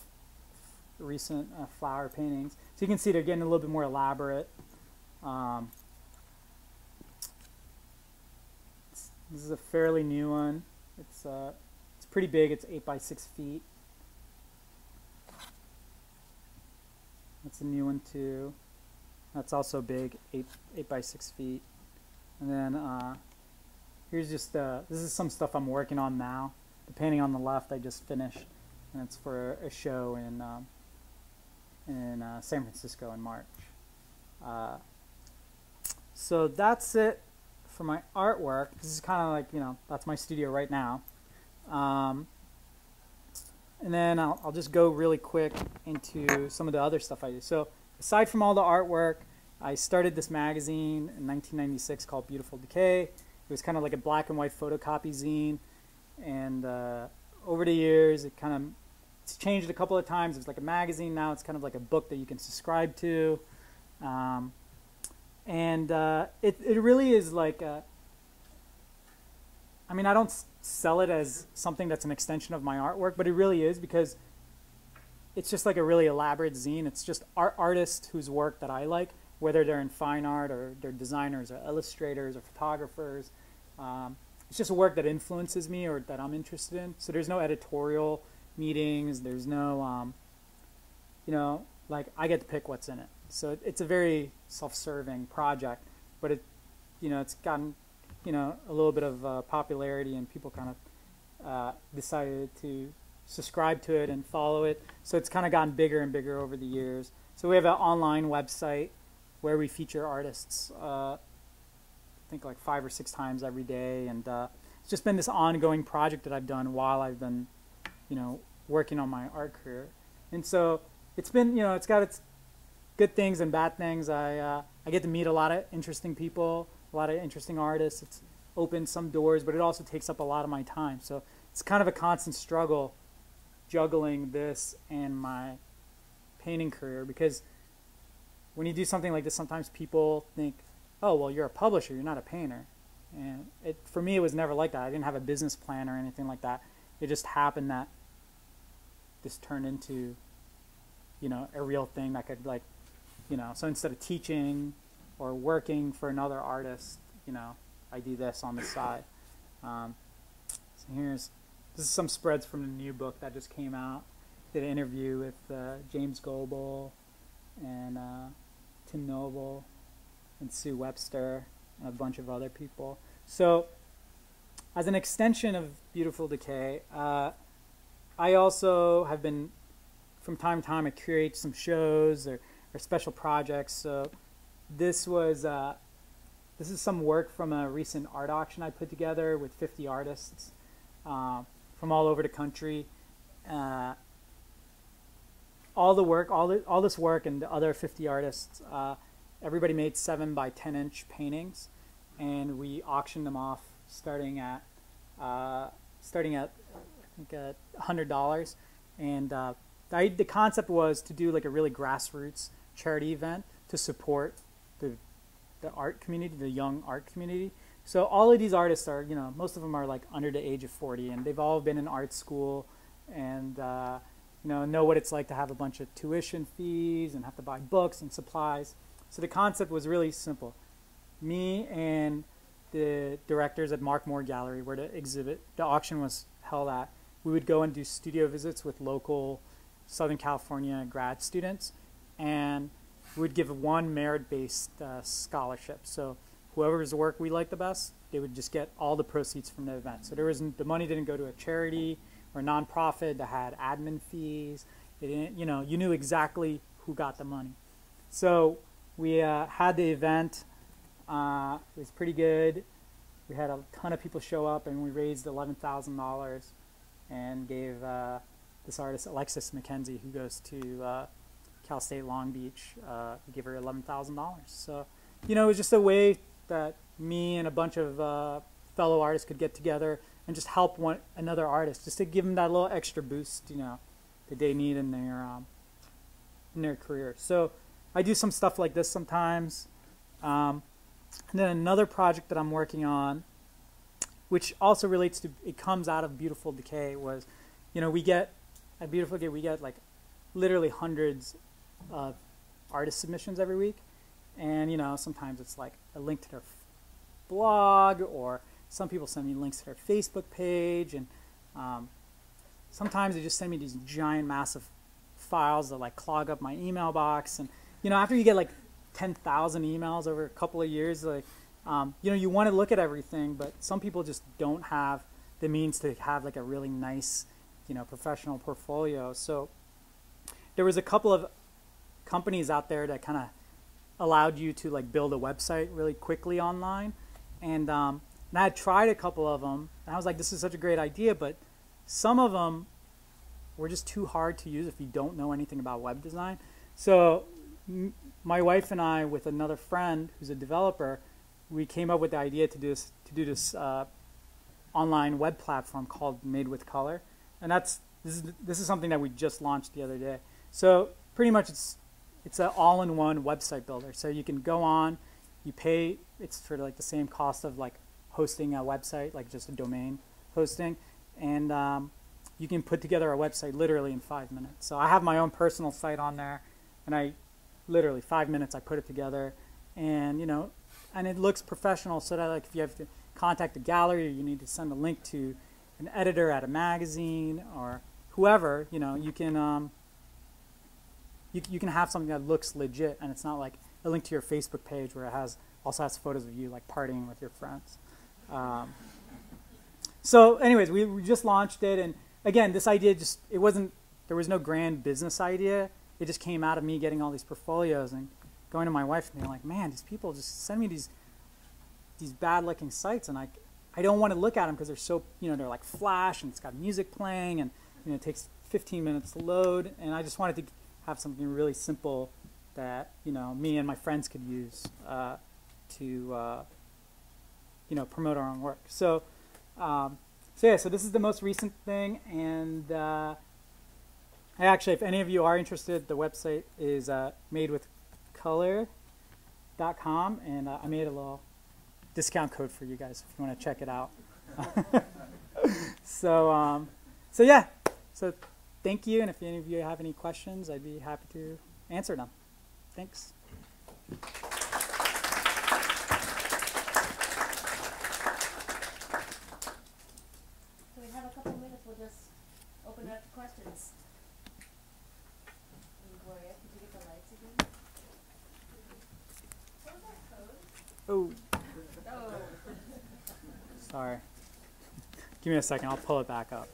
recent flower paintings. So you can see they're getting a little bit more elaborate. This is a fairly new one. It's pretty big. It's 8 by 6 feet. That's a new one too. That's also big, 8 by 6 feet. And then here's just this is some stuff I'm working on now. The painting on the left I just finished, and it's for a show in San Francisco in March. So that's it for my artwork. This is kind of like, you know, that's my studio right now. And then I'll just go really quick into some of the other stuff I do. So aside from all the artwork, I started this magazine in 1996 called Beautiful Decay. It was kind of like a black and white photocopy zine. And over the years, it's changed a couple of times. It's like a magazine now. It's kind of like a book that you can subscribe to. It really is like I mean, I don't sell it as something that's an extension of my artwork, but it really is, because it's just like a really elaborate zine. It's just artists whose work that I like, whether they're in fine art or they're designers or illustrators or photographers. It's just a work that influences me or that I'm interested in. So there's no editorial meetings. There's no, you know, like I get to pick what's in it. So it's a very self-serving project, but it's gotten, you know, a little bit of popularity, and people kind of decided to subscribe to it and follow it. So it's kind of gotten bigger and bigger over the years. So we have an online website where we feature artists, I think like 5 or 6 times every day. And it's just been this ongoing project that I've done while I've been, you know, working on my art career. And so it's been, you know, it's got its good things and bad things. I get to meet a lot of interesting people, a lot of interesting artists. It's opened some doors, but it also takes up a lot of my time. So it's kind of a constant struggle juggling this and my painting career, because when you do something like this, sometimes people think, oh, well, you're a publisher, you're not a painter. And for me, it was never like that. I didn't have a business plan or anything like that. It just happened that this turned into, you know, a real thing that could, like, you know, so instead of teaching or working for another artist, you know, I do this on the side. So this is some spreads from the new book that just came out. Did an interview with James Goebel and Tim Noble and Sue Webster and a bunch of other people. So as an extension of Beautiful Decay, I also have been, from time to time, I create some shows or special projects. So this is some work from a recent art auction I put together with 50 artists from all over the country. All this work and the other 50 artists, everybody made 7 by 10 inch paintings, and we auctioned them off starting at I think $100. And the concept was to do like a really grassroots charity event to support the art community, the young art community. So all of these artists are, you know, most of them are like under the age of 40, and they've all been in art school and you know what it's like to have a bunch of tuition fees and have to buy books and supplies. So the concept was really simple. Me and the directors at Mark Moore Gallery, where the auction was held at, we would go and do studio visits with local Southern California grad students, and we would give one merit-based scholarship. So whoever's work we liked the best, they would just get all the proceeds from the event. So the money didn't go to a charity or a nonprofit that had admin fees. It didn't, you know, you knew exactly who got the money. So we had the event. It was pretty good. We had a ton of people show up, and we raised $11,000 and gave this artist, Alexis McKenzie, who goes to Cal State Long Beach, we gave her $11,000. So, you know, it was just a way that me and a bunch of fellow artists could get together and just help another artist, just to give them that little extra boost, you know, that they need in their career. So I do some stuff like this sometimes. And then another project that I'm working on, which also relates to, it comes out of Beautiful Decay, was, you know, at Beautiful Decay, we get like literally hundreds of artist submissions every week. And, you know, sometimes it's like a link to their blog, or some people send me links to their Facebook page, and sometimes they just send me these giant, massive files that like clog up my email box. And, you know, after you get like 10,000 emails over a couple of years, like, you know, you want to look at everything, but some people just don't have the means to have like a really nice, you know, professional portfolio. So there was a couple of companies out there that kind of allowed you to like build a website really quickly online. And I had tried a couple of them, and I was like, this is such a great idea, but some of them were just too hard to use if you don't know anything about web design. So my wife and I, with another friend who's a developer, we came up with the idea to do this online web platform called Made with Color, and this is something that we just launched the other day. So pretty much it's an all-in-one website builder. So you can go on, you pay, it's for like the same cost of like hosting a website, like just a domain hosting, and you can put together a website literally in 5 minutes. So I have my own personal site on there, and literally 5 minutes I put it together, and you know, and it looks professional, so that like if you have to contact a gallery, or you need to send a link to an editor at a magazine or whoever, you know, you can you can have something that looks legit, and it's not like a link to your Facebook page where it also has photos of you like partying with your friends. So anyways, we just launched it, and again, this idea there was no grand business idea. It just came out of me getting all these portfolios and going to my wife and being like, man, these people just send me these bad looking sites, and I don't want to look at them because they're so, you know, they're like flash, and it's got music playing, and you know, it takes 15 minutes to load, and I just wanted to have something really simple that, you know, me and my friends could use to you know, promote our own work. So so this is the most recent thing, and actually, if any of you are interested, the website is color.com, and I made a little discount code for you guys if you want to check it out. So yeah. So thank you, and if any of you have any questions, I'd be happy to answer them. Thanks. So we have a couple minutes. We'll just open it up to questions. And Gloria, could you get the lights again? What was that code? Oh, Oh. sorry. Give me a second. I'll pull it back up.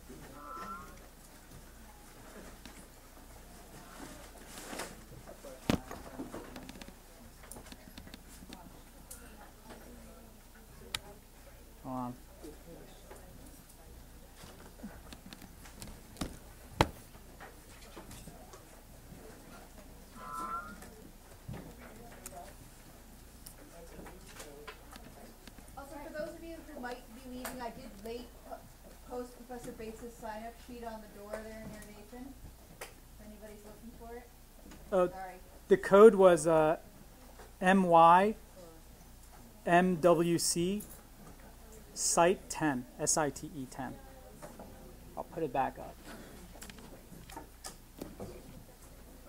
Hold on. Also, for those of you who might be leaving, I did late post Professor Bates' sign-up sheet on the door there near Nathan. If anybody's looking for it. Oh, Sorry. the code was MYMWC Site 10, SITE 10. I'll put it back up.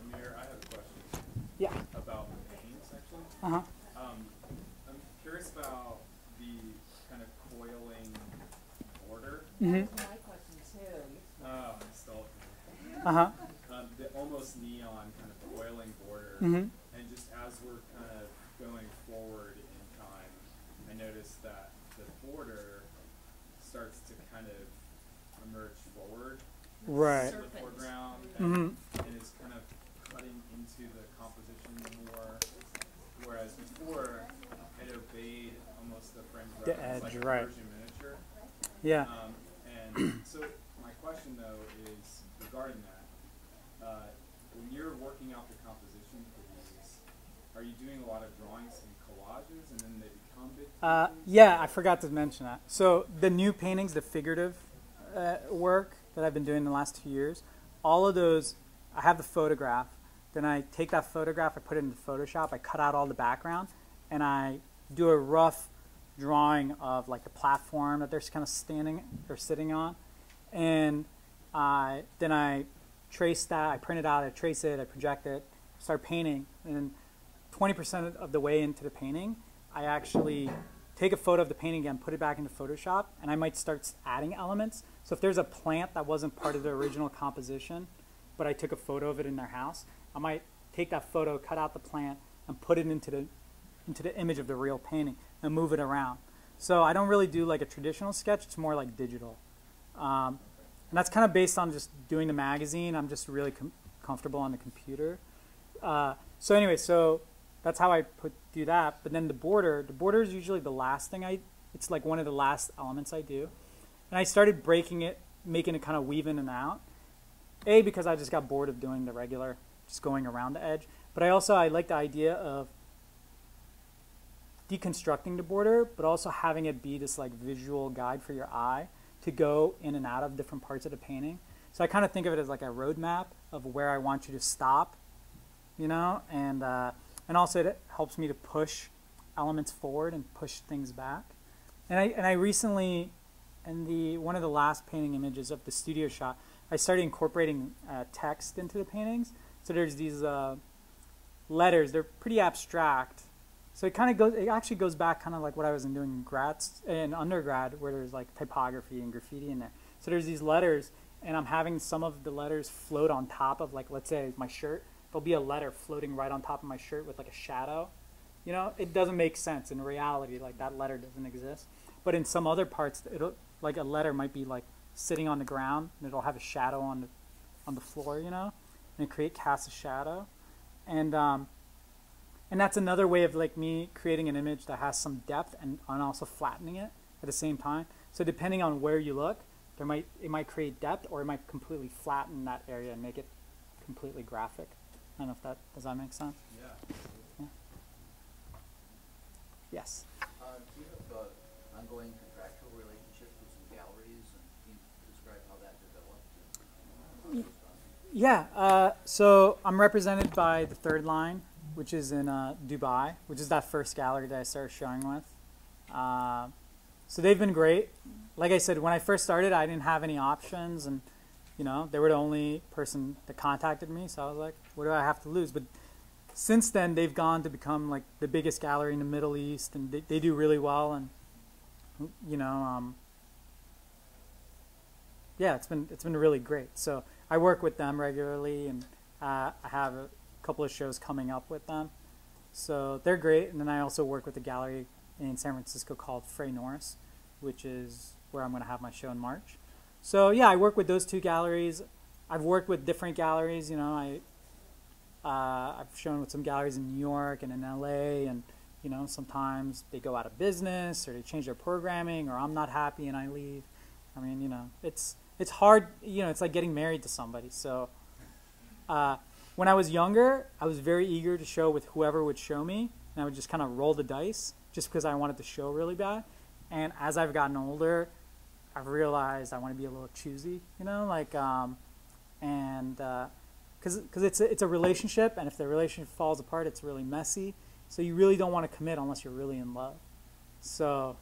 Amir, I have a question Yeah. about the paintings, actually. Uh-huh. I'm curious about the kind of coiling border. Mm-hmm. That was my question too. I stole it. Uh-huh. The almost neon kind of coiling border. Mm-hmm. And just as we're kind of going forward in time, I noticed that the border starts to kind of emerge forward Right. to the foreground Mm-hmm. and is kind of cutting into the composition more, whereas before it obeyed almost the frame of The reference, edge, like right. a Persian miniature. Yeah. And so my question though is regarding that. When you're working out the composition for these, are you doing a lot of drawings and collages and then they become big paintings? Yeah, I forgot to mention that. So the new paintings, the figurative work that I've been doing the last 2 years, all of those, I have the photograph. Then I take that photograph, I put it into Photoshop, I cut out all the background, and I do a rough drawing of like the platform that they're kind of standing or sitting on. And then I trace that, I print it out, I trace it, I project it, start painting, and 20% of the way into the painting, I actually take a photo of the painting again, put it back into Photoshop, and I might start adding elements. So if there's a plant that wasn't part of the original composition, but I took a photo of it in their house, I might take that photo, cut out the plant, and put it into the image of the real painting and move it around. So I don't really do like a traditional sketch, it's more like digital. And that's kind of based on just doing the magazine. I'm just really comfortable on the computer. So anyway, so that's how I do that. But then the border is usually the last thing it's like one of the last elements I do. And I started breaking it, making it kind of weave in and out. Because I just got bored of doing the regular, just going around the edge. But I like the idea of deconstructing the border, but also having it be this like visual guide for your eye to go in and out of different parts of the painting. So I kind of think of it as like a roadmap of where I want you to stop, you know, and also it helps me to push elements forward and push things back. And I recently, in one of the last painting images of the studio shot, I started incorporating text into the paintings. So there's these letters. They're pretty abstract. So it actually goes back kind of like what I was doing in undergrad, where there's like typography and graffiti in there. So there's these letters, and I'm having some of the letters float on top of, like, let's say my shirt. There'll be a letter floating right on top of my shirt with like a shadow. You know, it doesn't make sense in reality. Like that letter doesn't exist. But in some other parts, like a letter might be like sitting on the ground, and it'll have a shadow on the floor, you know, and cast a shadow, and that's another way of like me creating an image that has some depth and also flattening it at the same time. So depending on where you look, it might create depth, or it might completely flatten that area and make it completely graphic. I don't know if does that make sense? Yeah. Yes. Do you have ongoing contractual relationships with some galleries, and can you describe how that developed? Yeah. So I'm represented by the Third Line which is in Dubai, which is that first gallery that I started showing with. So they've been great. Like I said, when I first started, I didn't have any options, and you know, they were the only person that contacted me. So I was like, what do I have to lose? But since then, they've gone to become like the biggest gallery in the Middle East, and they do really well. And you know, yeah, it's been really great. So I work with them regularly, and I have a couple of shows coming up with them. So they're great. And then I also work with a gallery in San Francisco called Frey Norris, which is where I'm going to have my show in March. So yeah, I work with those two galleries. I've worked with different galleries. You know, I've shown with some galleries in New York and in LA, and you know, sometimes they go out of business or they change their programming, or I'm not happy and I leave. I mean, you know, it's hard. You know, it's like getting married to somebody. So when I was younger, I was very eager to show with whoever would show me, and I would just kind of roll the dice just because I wanted to show really bad. And as I've gotten older, I've realized I want to be a little choosy, you know, like, because it's a relationship, and if the relationship falls apart, it's really messy. So you really don't want to commit unless you're really in love. So,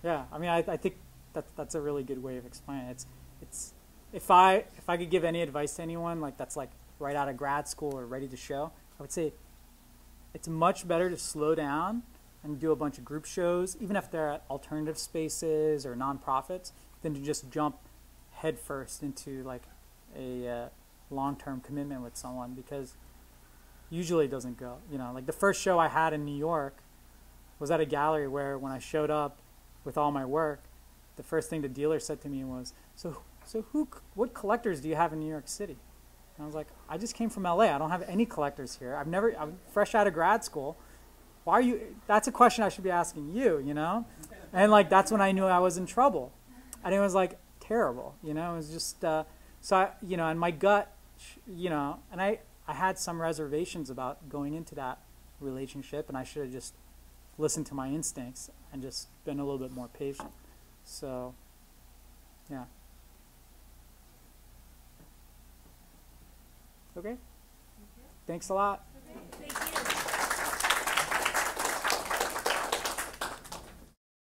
yeah, I mean, I think that's a really good way of explaining it. It's if I could give any advice to anyone like that's like right out of grad school or ready to show, I would say it's much better to slow down and do a bunch of group shows, even if they're at alternative spaces or nonprofits, than to just jump headfirst into like a long-term commitment with someone, because usually it doesn't go. You know, like the first show I had in New York was at a gallery where when I showed up with all my work, the first thing the dealer said to me was, what collectors do you have in New York City? And I was like, I just came from LA. I don't have any collectors here. I'm fresh out of grad school. Why are you, that's a question I should be asking you, you know? And like, that's when I knew I was in trouble. And it was like terrible, you know? It was just, so I, you know, and my gut, you know, and I had some reservations about going into that relationship, and I should have just listened to my instincts and just been a little bit more patient. So, yeah. Okay. Thanks a lot.